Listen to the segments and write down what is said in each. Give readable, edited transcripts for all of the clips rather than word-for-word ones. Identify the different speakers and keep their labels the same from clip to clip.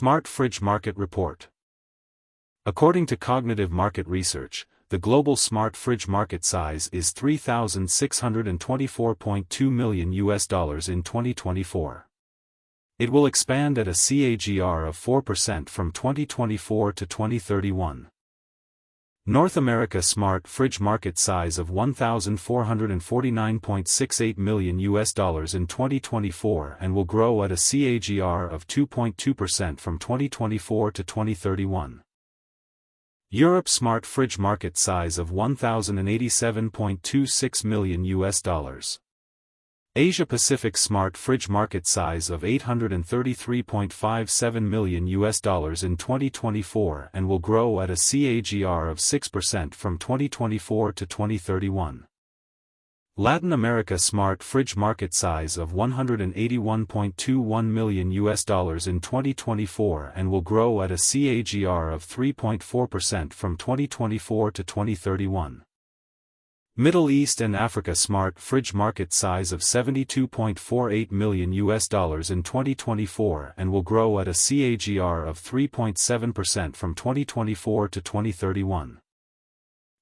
Speaker 1: Smart Fridge Market Report. According to Cognitive Market Research, the global smart fridge market size is $3,624.2 million in 2024. It will expand at a CAGR of 4% from 2024 to 2031. North America smart fridge market size of $1,449.68 million in 2024 and will grow at a CAGR of 2.2% from 2024 to 2031. Europe smart fridge market size of $1,087.26 million. Asia Pacific smart fridge market size of $833.57 million in 2024 and will grow at a CAGR of 6% from 2024 to 2031. Latin America smart fridge market size of $181.21 million in 2024 and will grow at a CAGR of 3.4% from 2024 to 2031. Middle East and Africa smart fridge market size of $72.48 million in 2024 and will grow at a CAGR of 3.7% from 2024 to 2031.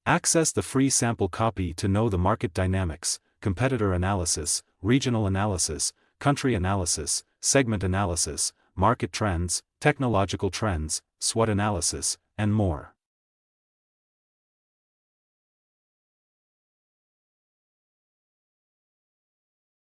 Speaker 1: Access the free sample copy to know the market dynamics, competitor analysis, regional analysis, country analysis, segment analysis, market trends, technological trends, SWOT analysis, and more.